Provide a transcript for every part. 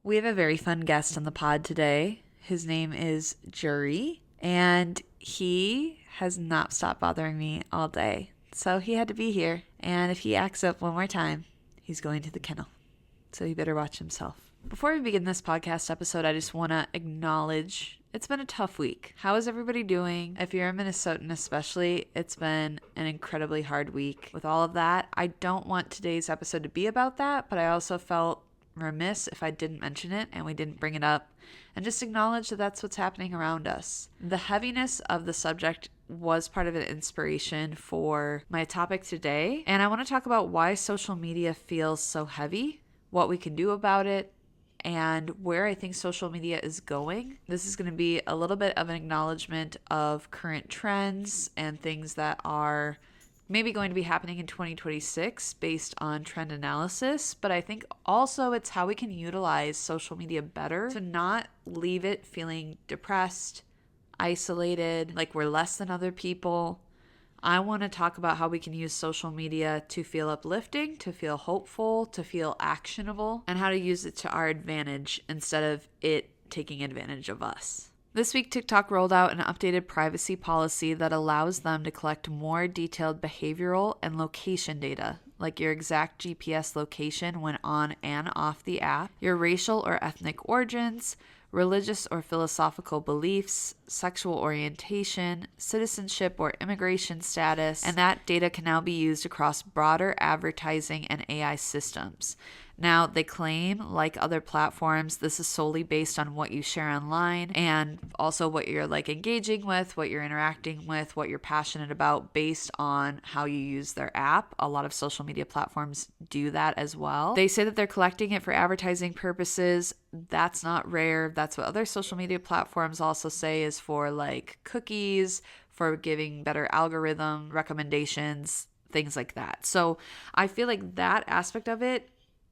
We have a very fun guest on the pod today. His name is Jury, and he has not stopped bothering me all day. So he had to be here. And if he acts up one more time, he's going to the kennel. So he better watch himself. Before we begin this podcast episode, I just want to acknowledge it's been a tough week. How is everybody doing? If you're a Minnesotan especially, it's been an incredibly hard week. With all of that, I don't want today's episode to be about that, but I also felt remiss if I didn't mention it and we didn't bring it up and just acknowledge that that's what's happening around us. The heaviness of the subject was part of an inspiration for my topic today, and I want to talk about why social media feels so heavy, what we can do about it, and where I think social media is going. This is going to be a little bit of an acknowledgement of current trends and things that are maybe going to be happening in 2026 based on trend analysis, but I think also it's how we can utilize social media better to not leave it feeling depressed, isolated, like we're less than other people. I want to talk about how we can use social media to feel uplifting, to feel hopeful, to feel actionable, and how to use it to our advantage instead of it taking advantage of us. This week, TikTok rolled out an updated privacy policy that allows them to collect more detailed behavioral and location data, like your exact GPS location when on and off the app, your racial or ethnic origins, religious or philosophical beliefs, sexual orientation, citizenship or immigration status, and that data can now be used across broader advertising and AI systems. Now, they claim, like other platforms, this is solely based on what you share online and also what you're engaging with, what you're interacting with, what you're passionate about based on how you use their app. A lot of social media platforms do that as well. They say that they're collecting it for advertising purposes. That's not rare. That's what other social media platforms also say is for cookies, for giving better algorithm recommendations, things like that. So I feel like that aspect of it,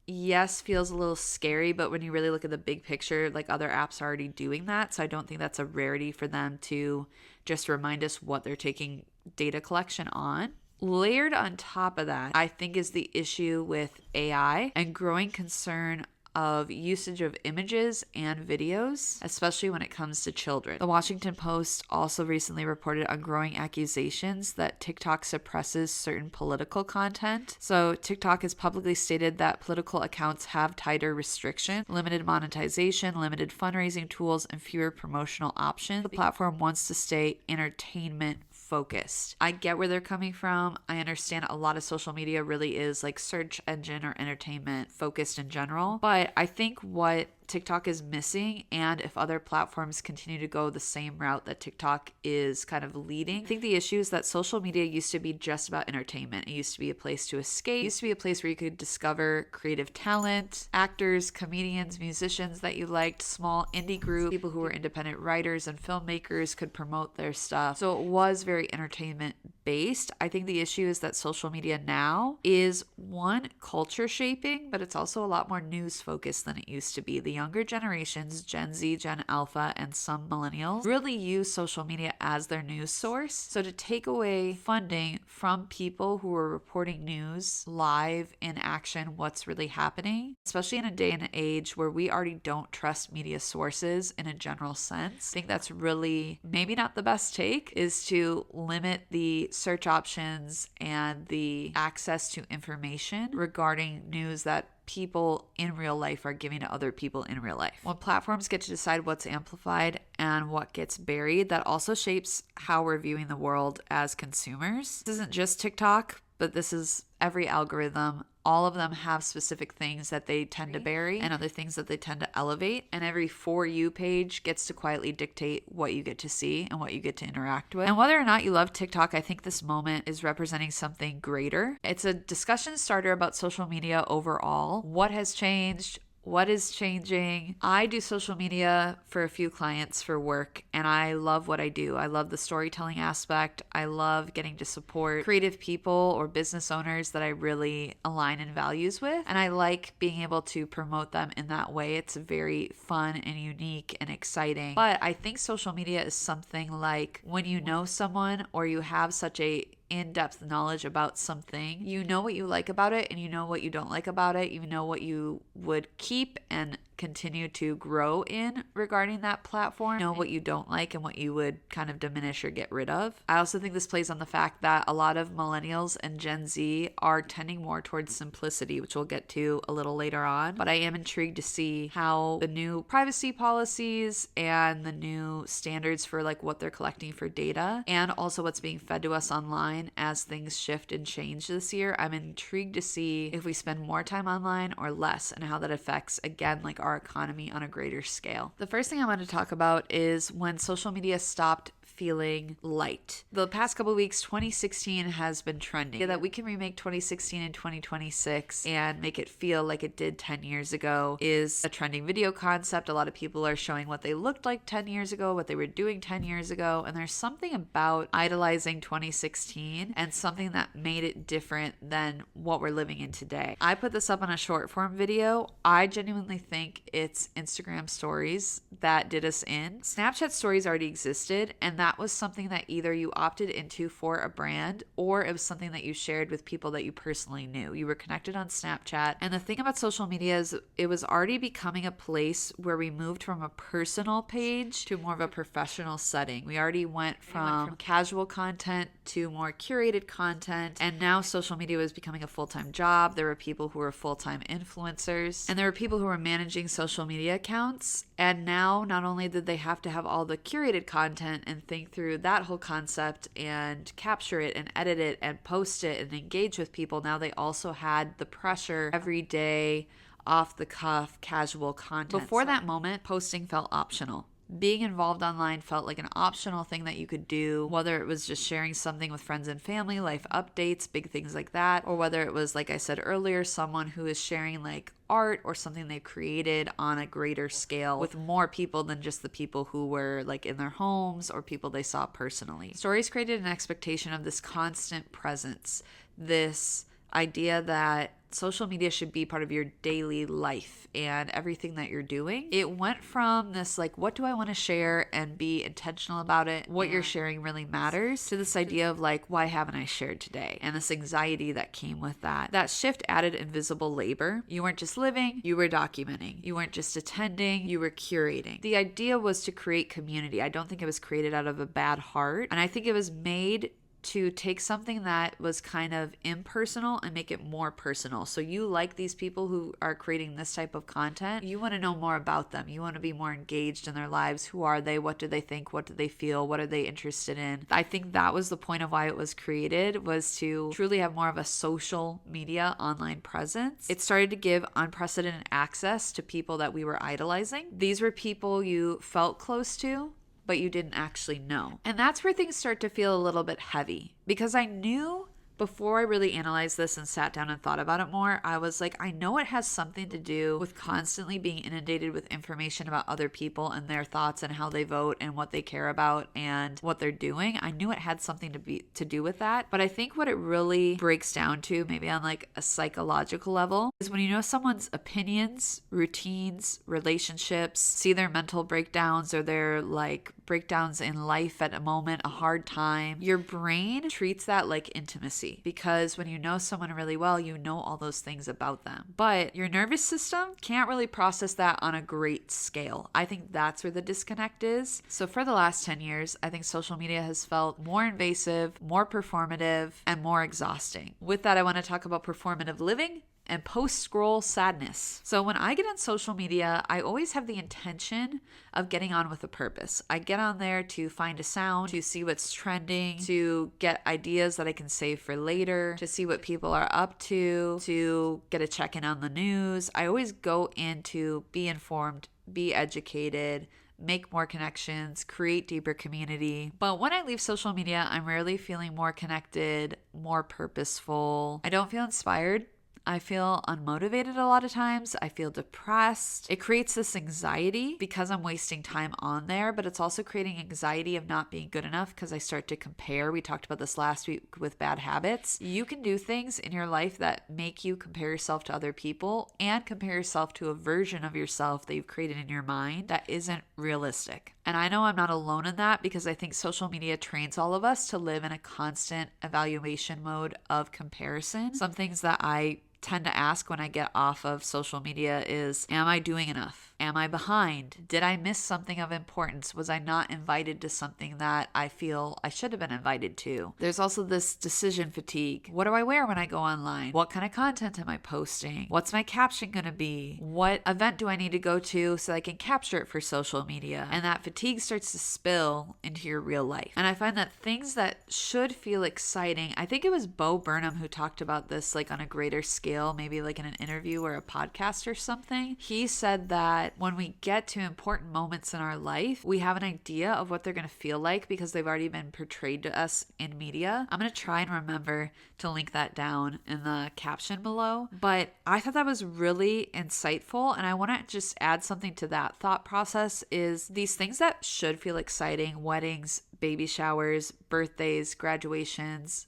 yes, feels a little scary, but when you really look at the big picture, other apps are already doing that. So I don't think that's a rarity for them to just remind us what they're taking data collection on. Layered on top of that, I think, is the issue with AI and growing concern of usage of images and videos, especially when it comes to children. The Washington Post also recently reported on growing accusations that TikTok suppresses certain political content. So TikTok has publicly stated that political accounts have tighter restrictions, limited monetization, limited fundraising tools, and fewer promotional options. The platform wants to stay entertainment focused. I get where they're coming from. I understand a lot of social media really is search engine or entertainment focused in general, but I think what TikTok is missing, and if other platforms continue to go the same route that TikTok is kind of leading, I think the issue is that social media used to be just about entertainment. It used to be a place to escape. It used to be a place where you could discover creative talent, actors, comedians, musicians that you liked, small indie groups, people who were independent writers and filmmakers could promote their stuff. So it was very entertainment based. I think the issue is that social media now is one, culture shaping, but it's also a lot more news focused than it used to be. The younger generations, Gen Z, Gen Alpha, and some millennials really use social media as their news source. So to take away funding from people who are reporting news live in action, what's really happening, especially in a day and age where we already don't trust media sources in a general sense, I think that's really maybe not the best take, is to limit the search options and the access to information regarding news that people in real life are giving to other people in real life. When platforms get to decide what's amplified and what gets buried, that also shapes how we're viewing the world as consumers. This isn't just TikTok, but this is every algorithm. All of them have specific things that they tend to bury and other things that they tend to elevate. And every For You page gets to quietly dictate what you get to see and what you get to interact with. And whether or not you love TikTok, I think this moment is representing something greater. It's a discussion starter about social media overall. What has changed? What is changing? I do social media for a few clients for work, and I love what I do. I love the storytelling aspect. I love getting to support creative people or business owners that I really align in values with, and I like being able to promote them in that way. It's very fun and unique and exciting. But I think social media is something like when you know someone or you have such a in-depth knowledge about something, you know what you like about it and you know what you don't like about it. You know what you would keep and continue to grow in regarding that platform. Know what you don't like and what you would kind of diminish or get rid of. I also think this plays on the fact that a lot of millennials and Gen Z are tending more towards simplicity, which we'll get to a little later on. But I am intrigued to see how the new privacy policies and the new standards for like what they're collecting for data, and also what's being fed to us online as things shift and change this year. I'm intrigued to see if we spend more time online or less, and how that affects, again, like our economy on a greater scale. The first thing I want to talk about is when social media stopped feeling light. The past couple of weeks, 2016 has been trending. That we can remake 2016 in 2026 and make it feel like it did 10 years ago is a trending video concept. A lot of people are showing what they looked like 10 years ago, what they were doing 10 years ago, and there's something about idolizing 2016 and something that made it different than what we're living in today. I put this up on a short form video. I genuinely think it's Instagram stories that did us in. Snapchat stories already existed, and that was something that either you opted into for a brand, or it was something that you shared with people that you personally knew. You were connected on Snapchat. And the thing about social media is it was already becoming a place where we moved from a personal page to more of a professional setting. We already went from casual content to more curated content, and now social media was becoming a full-time job. There were people who were full-time influencers, and there were people who were managing social media accounts. And now not only did they have to have all the curated content and think through that whole concept and capture it and edit it and post it and engage with people, now they also had the pressure every day, off the cuff, casual content. Before that moment, posting felt optional. Being involved online felt like an optional thing that you could do, whether it was just sharing something with friends and family, life updates, big things like that, or whether it was, like I said earlier, someone who is sharing like art or something they created on a greater scale with more people than just the people who were like in their homes or people they saw personally. Stories created an expectation of this constant presence, this idea that social media should be part of your daily life and everything that you're doing. It went from this like, what do I want to share, and be intentional about it, what you're sharing really matters, to this idea of like, why haven't I shared today? And this anxiety that came with that. That shift added invisible labor. You weren't just living, you were documenting. You weren't just attending, you were curating. The idea was to create community. I don't think it was created out of a bad heart, and I think it was made to take something that was kind of impersonal and make it more personal. So you like these people who are creating this type of content. You want to know more about them. You want to be more engaged in their lives. Who are they? What do they think? What do they feel? What are they interested in? I think that was the point of why it was created, was to truly have more of a social media online presence. It started to give unprecedented access to people that we were idolizing. These were people you felt close to, but you didn't actually know. And that's where things start to feel a little bit heavy, because I knew before I really analyzed this and sat down and thought about it more, I was like, I know it has something to do with constantly being inundated with information about other people and their thoughts and how they vote and what they care about and what they're doing. I knew it had something to do with that. But I think what it really breaks down to, maybe on like a psychological level, is when you know someone's opinions, routines, relationships, see their mental breakdowns or their like breakdowns in life at a moment, a hard time, your brain treats that like intimacy. Because when you know someone really well, you know all those things about them. But your nervous system can't really process that on a great scale. I think that's where the disconnect is. So for the last 10 years, I think social media has felt more invasive, more performative, and more exhausting. With that, I want to talk about performative living and post-scroll sadness. So when I get on social media, I always have the intention of getting on with a purpose. I get on there to find a sound, to see what's trending, to get ideas that I can save for later, to see what people are up to get a check-in on the news. I always go in to be informed, be educated, make more connections, create deeper community. But when I leave social media, I'm rarely feeling more connected, more purposeful. I don't feel inspired. I feel unmotivated a lot of times. I feel depressed. It creates this anxiety because I'm wasting time on there, but it's also creating anxiety of not being good enough because I start to compare. We talked about this last week with bad habits. You can do things in your life that make you compare yourself to other people and compare yourself to a version of yourself that you've created in your mind that isn't realistic. And I know I'm not alone in that, because I think social media trains all of us to live in a constant evaluation mode of comparison. Some things that I tend to ask when I get off of social media is, am I doing enough? Am I behind? Did I miss something of importance? Was I not invited to something that I feel I should have been invited to? There's also this decision fatigue. What do I wear when I go online? What kind of content am I posting? What's my caption going to be? What event do I need to go to so I can capture it for social media? And that fatigue starts to spill into your real life. And I find that things that should feel exciting, I think it was Bo Burnham who talked about this like on a greater scale, maybe like in an interview or a podcast or something. He said that when we get to important moments in our life, we have an idea of what they're going to feel like because they've already been portrayed to us in media. I'm going to try and remember to link that down in the caption below. But I thought that was really insightful, and I want to just add something to that thought process is these things that should feel exciting, weddings, baby showers, birthdays, graduations,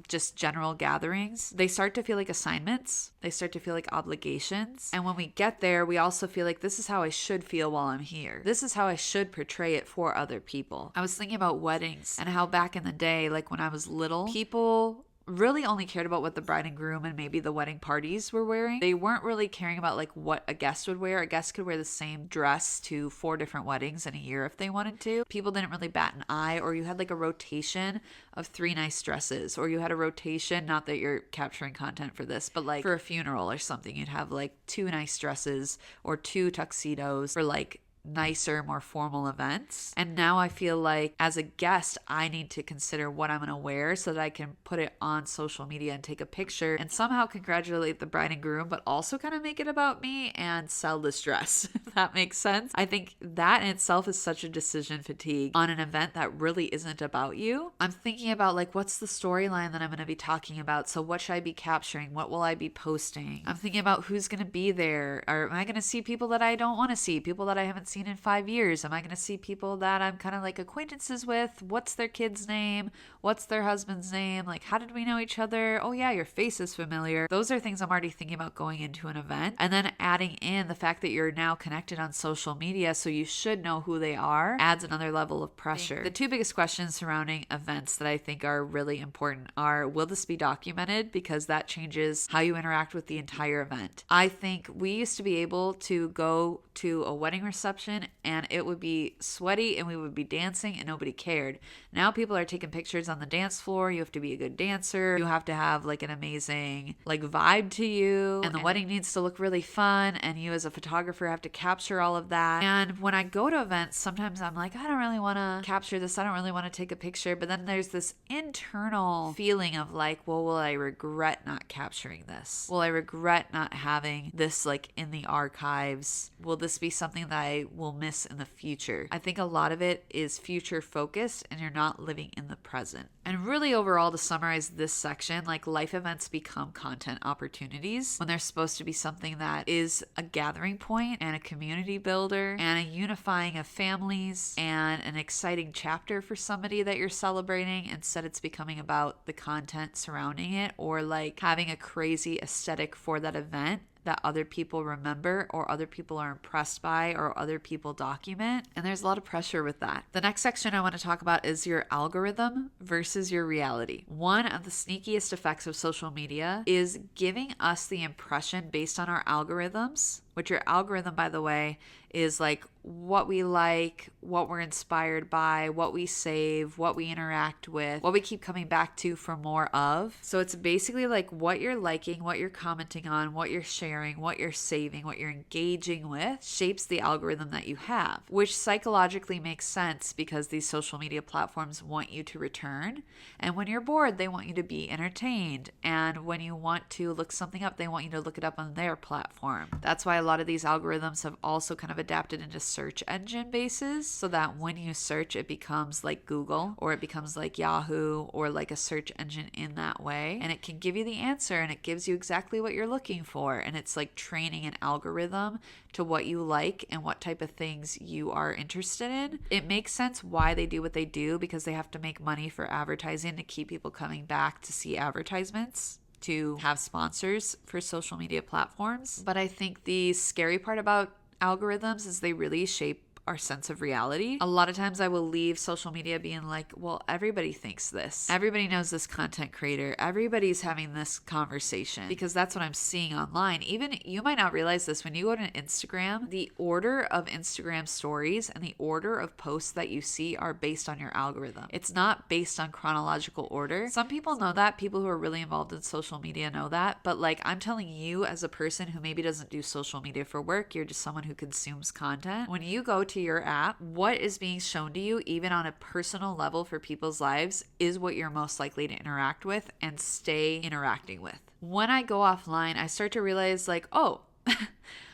just general gatherings, they start to feel like assignments. They start to feel like obligations. And when we get there, we also feel like this is how I should feel while I'm here. This is how I should portray it for other people. I was thinking about weddings and how back in the day, like when I was little, people really only cared about what the bride and groom and maybe the wedding parties were wearing. They weren't really caring about like what a guest would wear. A guest could wear the same dress to 4 different weddings in a year if they wanted to. People didn't really bat an eye, or you had like a rotation of 3 nice dresses, or you had a rotation, not that you're capturing content for this, but like for a funeral or something, you'd have like 2 nice dresses or 2 tuxedos for like nicer, more formal events. And now I feel like as a guest, I need to consider what I'm going to wear so that I can put it on social media and take a picture and somehow congratulate the bride and groom, but also kind of make it about me and sell this dress, if that makes sense. I think that in itself is such a decision fatigue on an event that really isn't about you. I'm thinking about like, what's the storyline that I'm going to be talking about? So what should I be capturing? What will I be posting? I'm thinking about who's going to be there. Or am I going to see people that I don't want to see? People that I haven't seen in 5 years? Am I going to see people that I'm kind of like acquaintances with? What's their kid's name? What's their husband's name? Like, how did we know each other? Oh yeah, your face is familiar. Those are things I'm already thinking about going into an event. And then adding in the fact that you're now connected on social media, so you should know who they are, adds another level of pressure. The 2 biggest questions surrounding events that I think are really important are, will this be documented? Because that changes how you interact with the entire event. I think we used to be able to go to a wedding reception and it would be sweaty and we would be dancing and nobody cared. Now people are taking pictures on the dance floor. You have to be a good dancer. You have to have like an amazing like vibe to you, and the wedding needs to look really fun, and you as a photographer have to capture all of that. And when I go to events, sometimes I'm like, I don't really want to capture this. I don't really want to take a picture. But then there's this internal feeling of like, well, will I regret not capturing this? Will I regret not having this like in the archives? Will this be something that I will miss in the future? I think a lot of it is future focused and you're not living in the present. And really overall, to summarize this section, like life events become content opportunities when they're supposed to be something that is a gathering point and a community builder and a unifying of families and an exciting chapter for somebody that you're celebrating. Instead, it's becoming about the content surrounding it, or like having a crazy aesthetic for that event that other people remember or other people are impressed by or other people document. And there's a lot of pressure with that. The next section I want to talk about is your algorithm versus your reality. One of the sneakiest effects of social media is giving us the impression based on our algorithms, which your algorithm, by the way, is like what we like, what we're inspired by, what we save, what we interact with, what we keep coming back to for more of. So it's basically like what you're liking, what you're commenting on, what you're sharing, what you're saving, what you're engaging with shapes the algorithm that you have, which psychologically makes sense because these social media platforms want you to return. And when you're bored, they want you to be entertained. And when you want to look something up, they want you to look it up on their platform. That's why a lot of these algorithms have also kind of adapted into search engine bases, so that when you search, it becomes like Google or it becomes like Yahoo or like a search engine in that way. And it can give you the answer and it gives you exactly what you're looking for. And it's like training an algorithm to what you like and what type of things you are interested in. It makes sense why they do what they do, because they have to make money for advertising to keep people coming back to see advertisements, to have sponsors for social media platforms. But I think the scary part about algorithms is they really shape our sense of reality. A lot of times I will leave social media being like, well, everybody thinks this. Everybody knows this content creator. Everybody's having this conversation, because that's what I'm seeing online. Even you might not realize this, when you go to Instagram, the order of Instagram stories and the order of posts that you see are based on your algorithm. It's not based on chronological order. Some people know that. People who are really involved in social media know that. But like, I'm telling you as a person who maybe doesn't do social media for work, you're just someone who consumes content. When you go to your app, what is being shown to you, even on a personal level for people's lives, is what you're most likely to interact with and stay interacting with. When I go offline, I start to realize like, oh,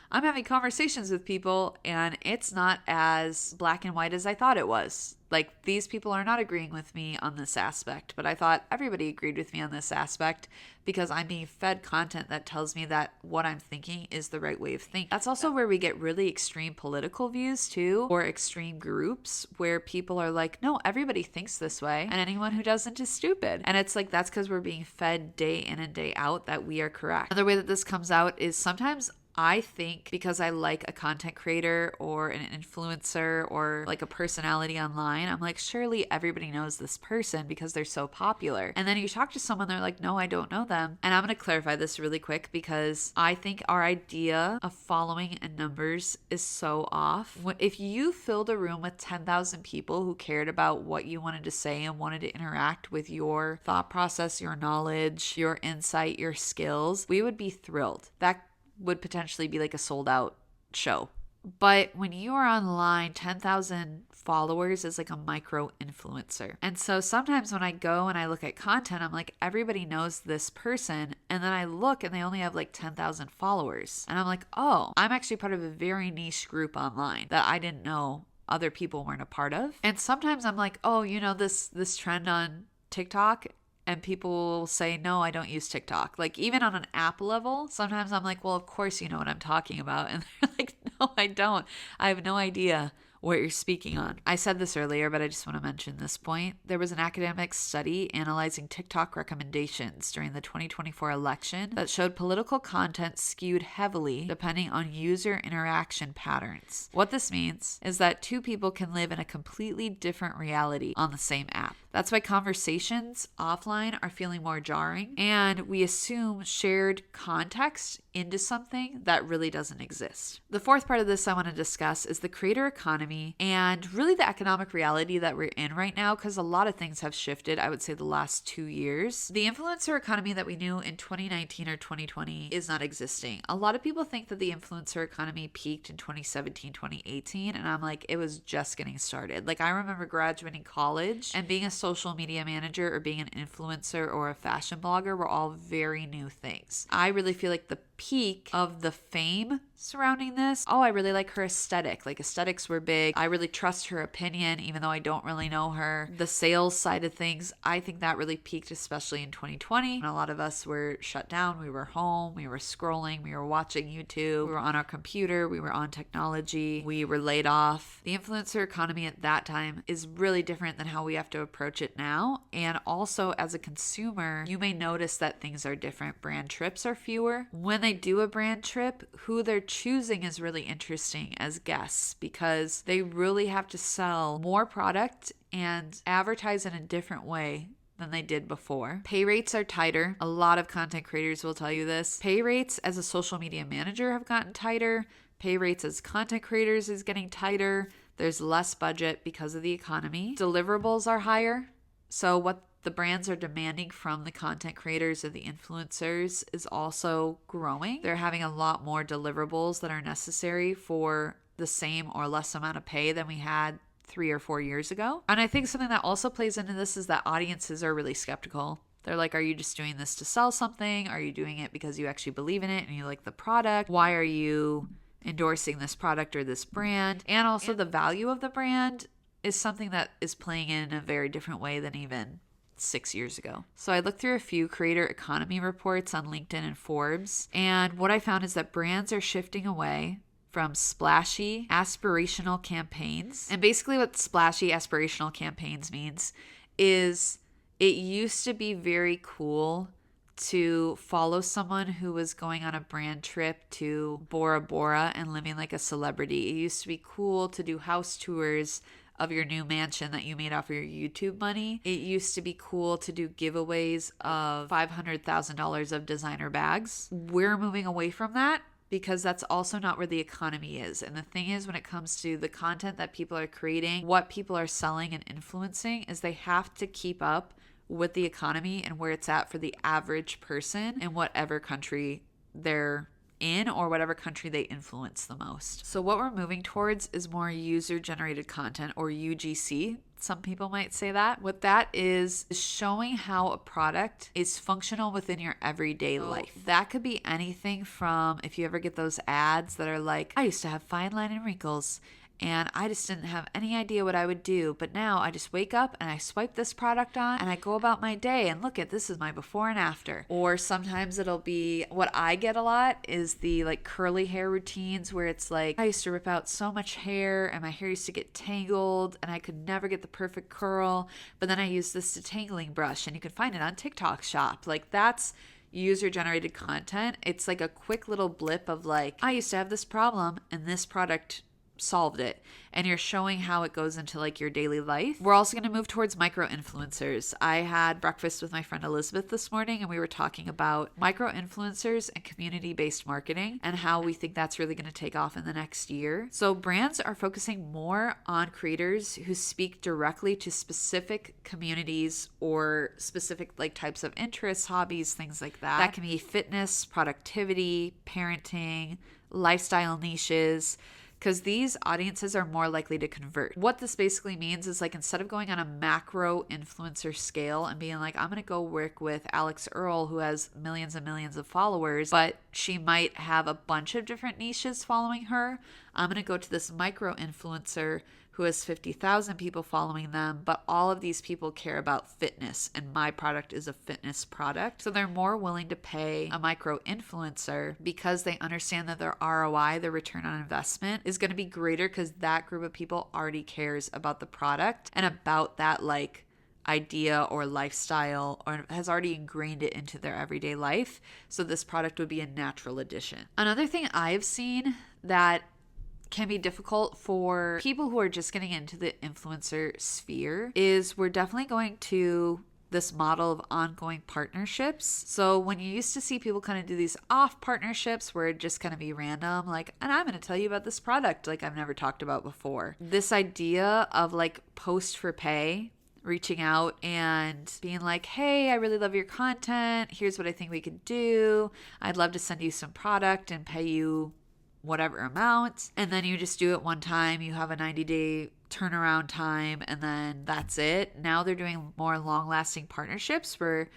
I'm having conversations with people and it's not as black and white as I thought it was. Like, these people are not agreeing with me on this aspect, but I thought everybody agreed with me on this aspect because I'm being fed content that tells me that what I'm thinking is the right way of thinking. That's also where we get really extreme political views too, or extreme groups where people are like, no, everybody thinks this way, and anyone who doesn't is stupid. And it's like, that's because we're being fed day in and day out that we are correct. Another way that this comes out is sometimes I think because I like a content creator or an influencer or like a personality online, I'm like, surely everybody knows this person because they're so popular. And then you talk to someone, they're like, no, I don't know them. And I'm going to clarify this really quick because I think our idea of following and numbers is so off. If you filled a room with 10,000 people who cared about what you wanted to say and wanted to interact with your thought process, your knowledge, your insight, your skills, we would be thrilled. That would potentially be like a sold out show. But when you are online, 10,000 followers is like a micro influencer. And so sometimes when I go and I look at content, I'm like, everybody knows this person. And then I look and they only have like 10,000 followers. And I'm like, oh, I'm actually part of a very niche group online that I didn't know other people weren't a part of. And sometimes I'm like, oh, you know, this trend on TikTok. And people will say, no, I don't use TikTok. Like, even on an app level, sometimes I'm like, well, of course you know what I'm talking about. And they're like, no, I don't. I have no idea what you're speaking on. I said this earlier, but I just want to mention this point. There was an academic study analyzing TikTok recommendations during the 2024 election that showed political content skewed heavily depending on user interaction patterns. What this means is that two people can live in a completely different reality on the same app. That's why conversations offline are feeling more jarring, and we assume shared context into something that really doesn't exist. The fourth part of this I want to discuss is the creator economy and really the economic reality that we're in right now, because a lot of things have shifted, I would say, the last 2 years. The influencer economy that we knew in 2019 or 2020 is not existing. A lot of people think that the influencer economy peaked in 2017, 2018, and I'm like, it was just getting started. Like, I remember graduating college and being a social media manager or being an influencer or a fashion blogger were all very new things. I really feel like the peak of the fame surrounding this, oh, I really like her aesthetic. Like, aesthetics were big. I really trust her opinion, even though I don't really know her. The sales side of things, I think that really peaked, especially in 2020. And a lot of us were shut down. We were home. We were scrolling. We were watching YouTube. We were on our computer. We were on technology. We were laid off. The influencer economy at that time is really different than how we have to approach it now. And also, as a consumer, you may notice that things are different. Brand trips are fewer. When they do a brand trip, who they're choosing is really interesting as guests, because they really have to sell more product and advertise in a different way than they did before. Pay rates are tighter. A lot of content creators will tell you this. Pay rates as a social media manager have gotten tighter. Pay rates as content creators is getting tighter. There's less budget because of the economy. Deliverables are higher. So what the brands are demanding from the content creators or the influencers is also growing. They're having a lot more deliverables that are necessary for the same or less amount of pay than we had 3 or 4 years ago. And I think something that also plays into this is that audiences are really skeptical. They're like, are you just doing this to sell something? Are you doing it because you actually believe in it and you like the product? Why are you endorsing this product or this brand? And also the value of the brand is something that is playing in a very different way than even 6 years ago. So I looked through a few creator economy reports on LinkedIn and Forbes, and what I found is that brands are shifting away from splashy aspirational campaigns. And basically what splashy aspirational campaigns means is it used to be very cool to follow someone who was going on a brand trip to Bora Bora and living like a celebrity. It used to be cool to do house tours of your new mansion that you made off of your YouTube money. It used to be cool to do giveaways of $500,000 of designer bags. We're moving away from that because that's also not where the economy is. And the thing is, when it comes to the content that people are creating, what people are selling and influencing, is they have to keep up with the economy and where it's at for the average person in whatever country they're in or whatever country they influence the most. So what we're moving towards is more user-generated content, or UGC. Some people might say that. What that is showing how a product is functional within your everyday life. That could be anything from, if you ever get those ads that are like, I used to have fine line and wrinkles, and I just didn't have any idea what I would do. But now I just wake up and I swipe this product on and I go about my day, and look at, this is my before and after. Or sometimes it'll be, what I get a lot is the like curly hair routines where it's like, I used to rip out so much hair and my hair used to get tangled and I could never get the perfect curl. But then I use this detangling brush, and you can find it on TikTok shop. Like, that's user-generated content. It's like a quick little blip of like, I used to have this problem and this product solved it, and you're showing how it goes into like your daily life. We're also going to move towards micro influencers. I had breakfast with my friend Elizabeth this morning, and we were talking about micro influencers and community-based marketing and how we think that's really going to take off in the next year. So brands are focusing more on creators who speak directly to specific communities or specific like types of interests, hobbies, things like that. That can be fitness, productivity, parenting, lifestyle niches, because these audiences are more likely to convert. What this basically means is, like, instead of going on a macro influencer scale and being like, I'm going to go work with Alex Earl, who has millions and millions of followers, but she might have a bunch of different niches following her. I'm going to go to this micro influencer who has 50,000 people following them, but all of these people care about fitness, and my product is a fitness product. So they're more willing to pay a micro influencer because they understand that their ROI, their return on investment, is going to be greater because that group of people already cares about the product and about that like idea or lifestyle, or has already ingrained it into their everyday life. So this product would be a natural addition. Another thing I've seen that can be difficult for people who are just getting into the influencer sphere is we're definitely going to this model of ongoing partnerships. So when you used to see people kind of do these off partnerships where it just kind of be random, like, and I'm going to tell you about this product like I've never talked about before. This idea of like post for pay, reaching out and being like, hey, I really love your content. Here's what I think we could do. I'd love to send you some product and pay you whatever amount, and then you just do it one time. You have a 90-day turnaround time, and then that's it. Now they're doing more long-lasting partnerships where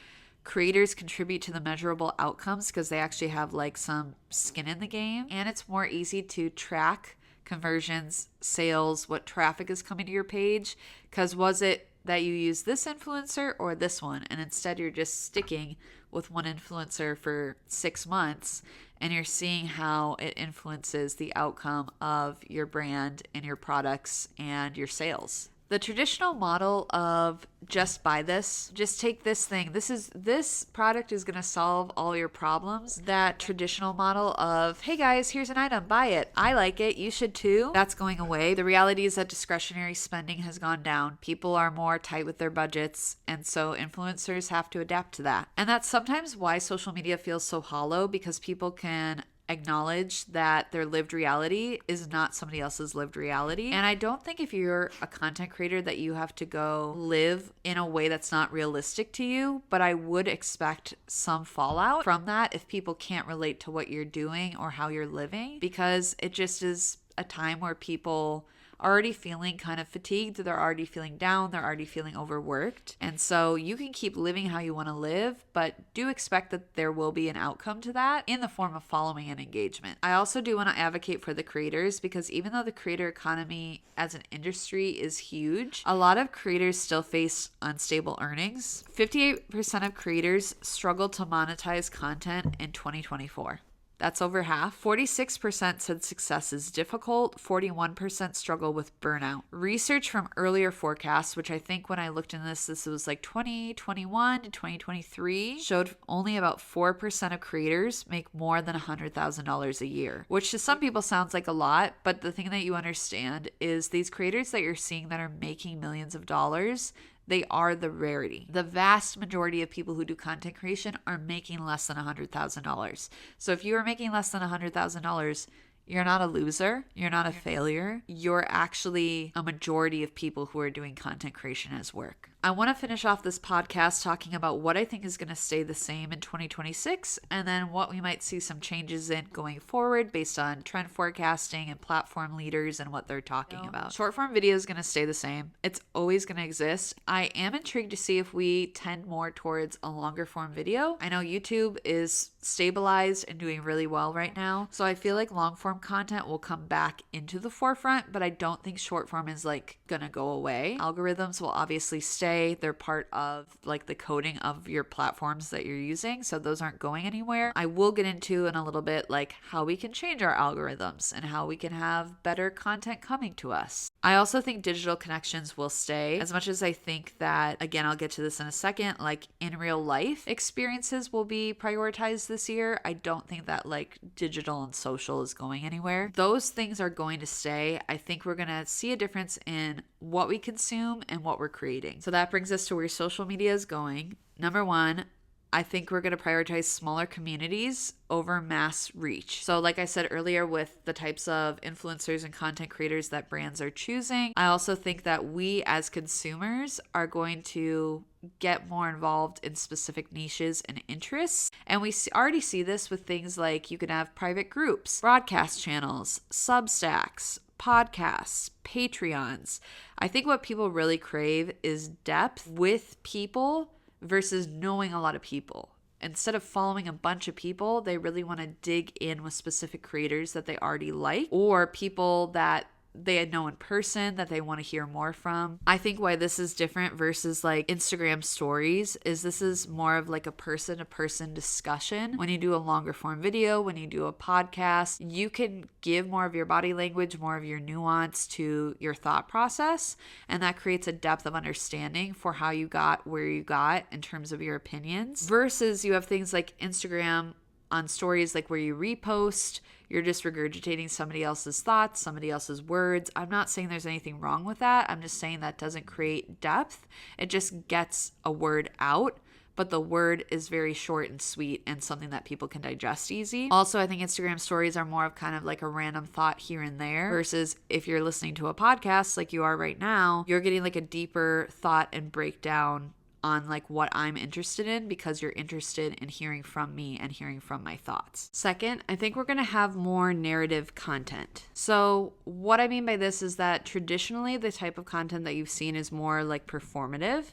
creators contribute to the measurable outcomes because they actually have like some skin in the game, and it's more easy to track conversions, sales, what traffic is coming to your page, because was it that you use this influencer or this one, and instead you're just sticking with one influencer for 6 months, and you're seeing how it influences the outcome of your brand and your products and your sales. The traditional model of just buy this, just take this thing, this product is going to solve all your problems. That traditional model of, hey guys, here's an item, buy it, I like it, you should too, that's going away. The reality is that discretionary spending has gone down. People are more tight with their budgets, and so influencers have to adapt to that. And that's sometimes why social media feels so hollow, because people can acknowledge that their lived reality is not somebody else's lived reality. And I don't think if you're a content creator that you have to go live in a way that's not realistic to you, but I would expect some fallout from that if people can't relate to what you're doing or how you're living, because it just is a time where people are already feeling kind of fatigued, they're already feeling down, they're already feeling overworked. And so you can keep living how you want to live, but do expect that there will be an outcome to that in the form of following and engagement. I also do want to advocate for the creators, because even though the creator economy as an industry is huge, a lot of creators still face unstable earnings. 58% of creators struggle to monetize content in 2024. That's over half. 46% said success is difficult. 41% struggle with burnout. Research from earlier forecasts, which I think when I looked in this was like 2021 to 2023, showed only about 4% of creators make more than $100,000 a year, which to some people sounds like a lot, but the thing that you understand is these creators that you're seeing that are making millions of dollars, they are the rarity. The vast majority of people who do content creation are making less than $100,000. So if you are making less than $100,000, you're not a loser. You're not a failure. You're actually a majority of people who are doing content creation as work. I want to finish off this podcast talking about what I think is going to stay the same in 2026 and then what we might see some changes in going forward based on trend forecasting and platform leaders and what they're talking about. Short form video is going to stay the same. It's always going to exist. I am intrigued to see if we tend more towards a longer form video. I know YouTube is stabilized and doing really well right now. So I feel like long form content will come back into the forefront, but I don't think short form is like going to go away. Algorithms will obviously stay. They're part of like the coding of your platforms that you're using. So those aren't going anywhere. I will get into in a little bit like how we can change our algorithms and how we can have better content coming to us. I also think digital connections will stay, as much as I think that, again, I'll get to this in a second, like in real life experiences will be prioritized this year. I don't think that like digital and social is going anywhere. Those things are going to stay. I think we're going to see a difference in what we consume and what we're creating. So that brings us to where social media is going. Number one, I think we're going to prioritize smaller communities over mass reach. So like I said earlier, with the types of influencers and content creators that brands are choosing, I also think that we as consumers are going to get more involved in specific niches and interests. And we already see this with things like you can have private groups, broadcast channels, Substacks, podcasts, Patreons. I think what people really crave is depth with people versus knowing a lot of people. Instead of following a bunch of people, they really want to dig in with specific creators that they already like or people that they know in person that they want to hear more from. I think why this is different versus like Instagram stories is this is more of like a person-to-person discussion. When you do a longer form video, when you do a podcast, you can give more of your body language, more of your nuance to your thought process, and that creates a depth of understanding for how you got where you got in terms of your opinions. Versus you have things like Instagram on stories like where you repost, you're just regurgitating somebody else's thoughts, somebody else's words. I'm not saying there's anything wrong with that. I'm just saying that doesn't create depth. It just gets a word out, but the word is very short and sweet and something that people can digest easy. Also, I think Instagram stories are more of kind of like a random thought here and there versus if you're listening to a podcast like you are right now, you're getting like a deeper thought and breakdown on like what I'm interested in because you're interested in hearing from me and hearing from my thoughts. Second, I think we're going to have more narrative content. So what I mean by this is that traditionally the type of content that you've seen is more like performative.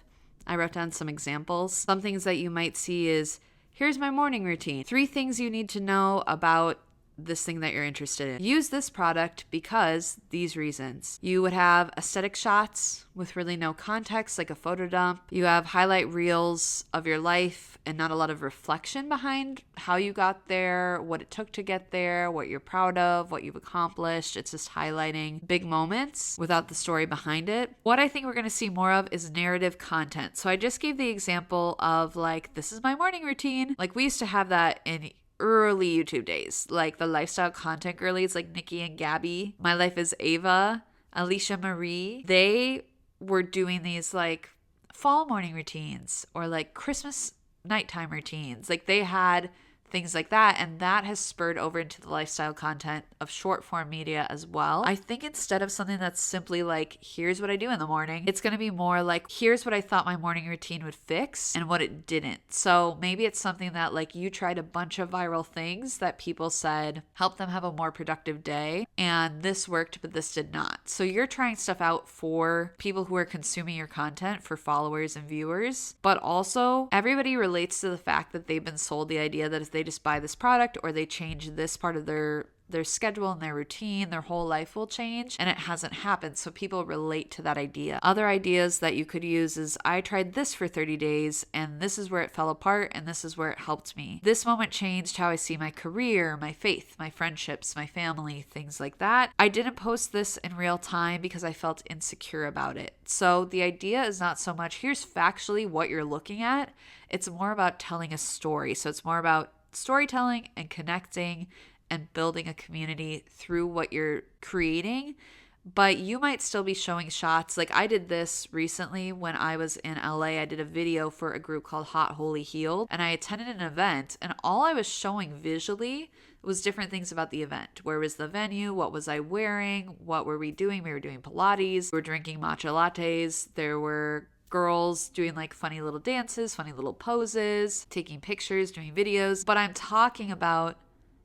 I wrote down some examples. Some things that you might see is, here's my morning routine. 3 things you need to know about this thing that you're interested in. Use this product because these reasons. You would have aesthetic shots with really no context, like a photo dump. You have highlight reels of your life and not a lot of reflection behind how you got there, what it took to get there, what you're proud of, what you've accomplished. It's just highlighting big moments without the story behind it. What I think we're going to see more of is narrative content. So I just gave the example of like, this is my morning routine. Like we used to have that in early YouTube days, like the lifestyle content girlies like Nikki and Gabby, My Life is Ava, Alicia Marie. They were doing these like fall morning routines or like Christmas nighttime routines. Like they had things like that, and that has spurred over into the lifestyle content of short form media as well. I think instead of something that's simply like, here's what I do in the morning, it's going to be more like, here's what I thought my morning routine would fix and what it didn't. So maybe it's something that like you tried a bunch of viral things that people said help them have a more productive day, and this worked but this did not. So you're trying stuff out for people who are consuming your content, for followers and viewers, but also everybody relates to the fact that they've been sold the idea that if they just buy this product or they change this part of their their schedule and their routine, their whole life will change, and it hasn't happened. So people relate to that idea. Other ideas that you could use is, I tried this for 30 days and this is where it fell apart and this is where it helped me. This moment changed how I see my career, my faith, my friendships, my family, things like that. I didn't post this in real time because I felt insecure about it. So the idea is not so much, here's factually what you're looking at. It's more about telling a story. So it's more about storytelling and connecting and building a community through what you're creating. But you might still be showing shots. Like I did this recently when I was in LA. I did a video for a group called Hot Holy Healed, and I attended an event, and all I was showing visually was different things about the event. Where was the venue? What was I wearing? What were we doing? We were doing Pilates. We were drinking matcha lattes. There were girls doing like funny little dances, funny little poses, taking pictures, doing videos. But I'm talking about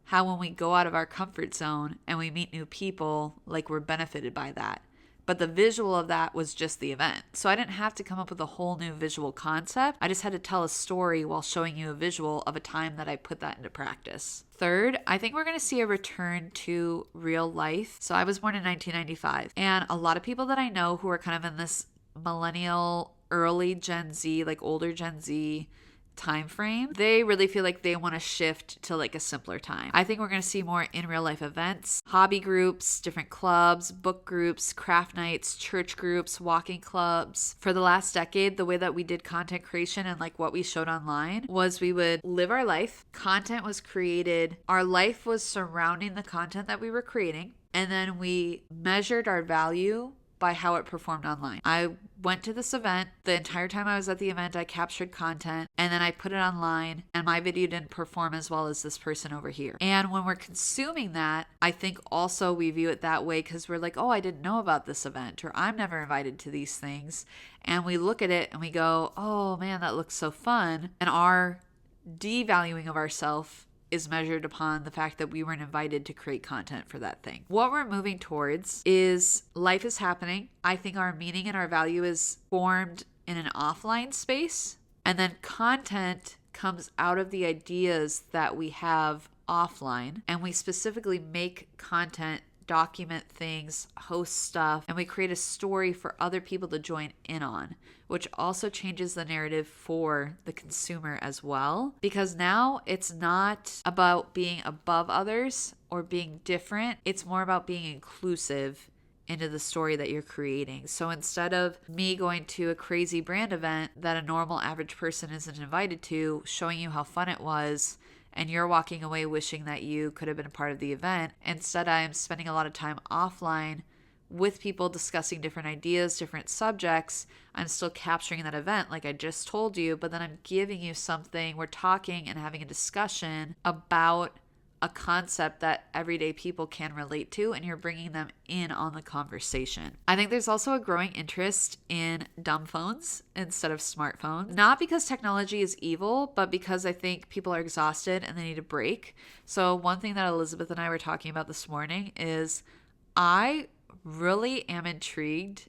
how when we go out of our comfort zone and we meet new people, like we're benefited by that. But the visual of that was just the event. So I didn't have to come up with a whole new visual concept. I just had to tell a story while showing you a visual of a time that I put that into practice. Third, I think we're going to see a return to real life. So I was born in 1995, and a lot of people that I know who are kind of in this millennial, early Gen Z, like older Gen Z time frame, they really feel like they want to shift to like a simpler time. I think we're going to see more in real life events, hobby groups, different clubs, book groups, craft nights, church groups, walking clubs. For the last decade, the way that we did content creation and like what we showed online was we would live our life. Content was created. Our life was surrounding the content that we were creating. And then we measured our value by how it performed online. I went to this event. The entire time I was at the event, I captured content and then I put it online, and my video didn't perform as well as this person over here. And when we're consuming that, I think also we view it that way because we're like, oh, I didn't know about this event, or I'm never invited to these things. And we look at it and we go, oh man, that looks so fun. And our devaluing of ourselves is measured upon the fact that we weren't invited to create content for that thing. What we're moving towards is life is happening. I think our meaning and our value is formed in an offline space, and then content comes out of the ideas that we have offline, and we specifically make content, document things, host stuff, and we create a story for other people to join in on, which also changes the narrative for the consumer as well. Because now it's not about being above others or being different. It's more about being inclusive into the story that you're creating. So instead of me going to a crazy brand event that a normal average person isn't invited to, showing you how fun it was, and you're walking away wishing that you could have been a part of the event, instead I'm spending a lot of time offline with people discussing different ideas, different subjects. I'm still capturing that event like I just told you, but then I'm giving you something. We're talking and having a discussion about a concept that everyday people can relate to, and you're bringing them in on the conversation. I think there's also a growing interest in dumb phones instead of smartphones, not because technology is evil, but because I think people are exhausted and they need a break. So one thing that Elizabeth and I were talking about this morning is I really am intrigued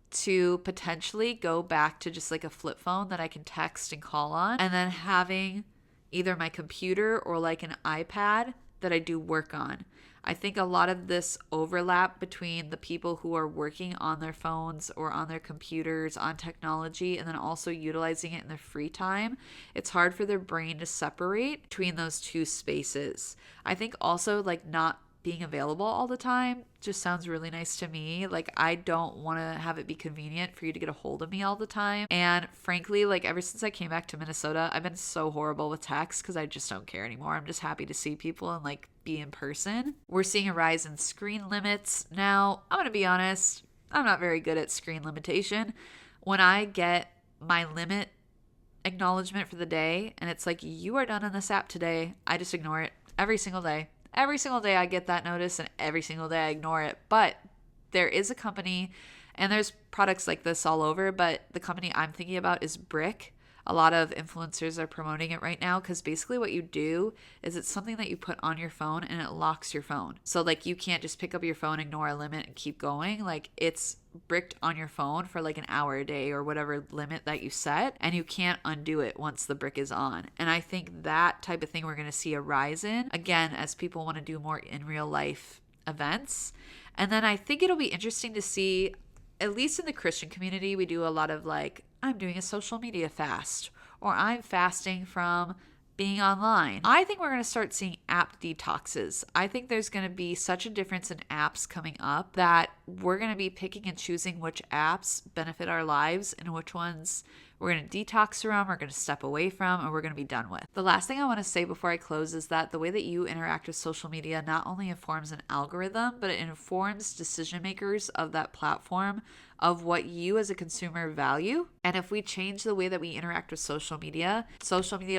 to potentially go back to just like a flip phone that I can text and call on, and then having either my computer or like an iPad that I do work on. I think a lot of this overlap between the people who are working on their phones or on their computers, on technology, and then also utilizing it in their free time, it's hard for their brain to separate between those two spaces. I think also like not being available all the time just sounds really nice to me. Like I don't want to have it be convenient for you to get a hold of me all the time. And frankly, like ever since I came back to Minnesota, I've been so horrible with text because I just don't care anymore. I'm just happy to see people and like be in person. We're seeing a rise in screen limits. Now, I'm going to be honest, I'm not very good at screen limitation. When I get my limit acknowledgement for the day and it's like, you are done on this app today, I just ignore it every single day. Every single day I get that notice, and every single day I ignore it. But there is a company, and there's products like this all over, but the company I'm thinking about is Brick. A lot of influencers are promoting it right now because basically what you do is it's something that you put on your phone and it locks your phone. So like you can't just pick up your phone, ignore a limit and keep going. Like it's bricked on your phone for like an hour a day or whatever limit that you set, and you can't undo it once the brick is on. And I think that type of thing we're going to see a rise in, again, as people want to do more in real life events. And then I think it'll be interesting to see, at least in the Christian community, we do a lot of like, I'm doing a social media fast, or I'm fasting from being online. I think we're going to start seeing app detoxes. I think there's going to be such a difference in apps coming up that we're going to be picking and choosing which apps benefit our lives and which ones we're going to detox from, we're going to step away from, and we're going to be done with. The last thing I want to say before I close is that the way that you interact with social media not only informs an algorithm, but it informs decision makers of that platform of what you as a consumer value. And if we change the way that we interact with social media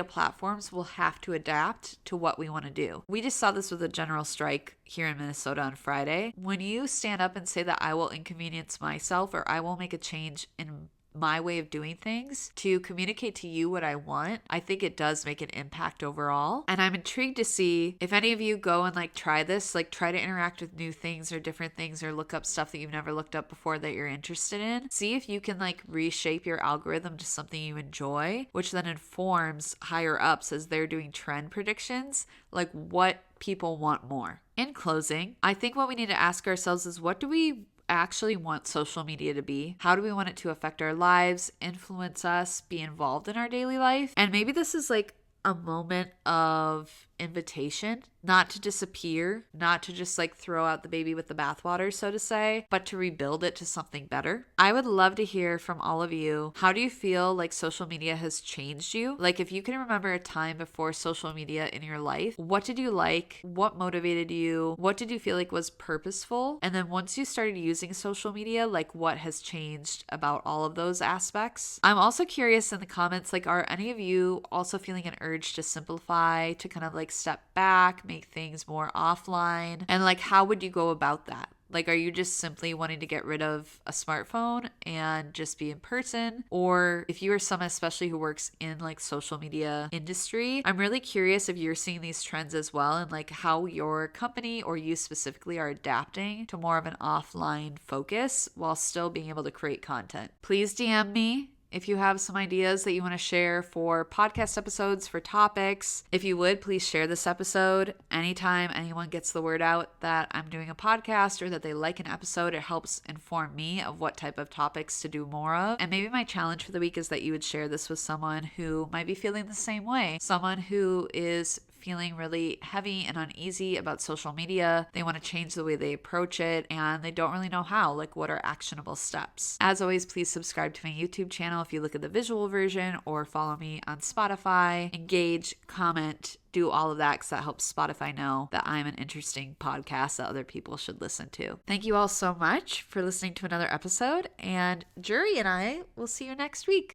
platforms will have to adapt to what we want to do. We just saw this with a general strike here in Minnesota on Friday. When you stand up and say that I will inconvenience myself or I will make a change in my way of doing things to communicate to you what I want, I think it does make an impact overall. And I'm intrigued to see if any of you go and like try this, like try to interact with new things or different things or look up stuff that you've never looked up before that you're interested in. See if you can like reshape your algorithm to something you enjoy, which then informs higher ups as they're doing trend predictions, like what people want more. In closing, I think what we need to ask ourselves is, what do we actually want social media to be? How do we want it to affect our lives, influence us, be involved in our daily life? And maybe this is like a moment of invitation, not to disappear, not to just like throw out the baby with the bathwater, so to say, but to rebuild it to something better. I would love to hear from all of you. How do you feel like social media has changed you? Like if you can remember a time before social media in your life, what did you like? What motivated you? What did you feel like was purposeful? And then once you started using social media, like what has changed about all of those aspects? I'm also curious in the comments, like are any of you also feeling an urge to simplify, to kind of like step back, make things more offline? And like, how would you go about that? Like, are you just simply wanting to get rid of a smartphone and just be in person? Or if you are someone especially who works in like social media industry, I'm really curious if you're seeing these trends as well and like how your company or you specifically are adapting to more of an offline focus while still being able to create content. Please DM me if you have some ideas that you want to share for podcast episodes, for topics. If you would, please share this episode. Anytime anyone gets the word out that I'm doing a podcast or that they like an episode, it helps inform me of what type of topics to do more of. And maybe my challenge for the week is that you would share this with someone who might be feeling the same way. Someone who is feeling really heavy and uneasy about social media. They want to change the way they approach it and they don't really know how. Like, what are actionable steps? As always, please subscribe to my YouTube channel if you look at the visual version, or follow me on Spotify. Engage, comment, do all of that because that helps Spotify know that I'm an interesting podcast that other people should listen to. Thank you all so much for listening to another episode, and Jury and I will see you next week.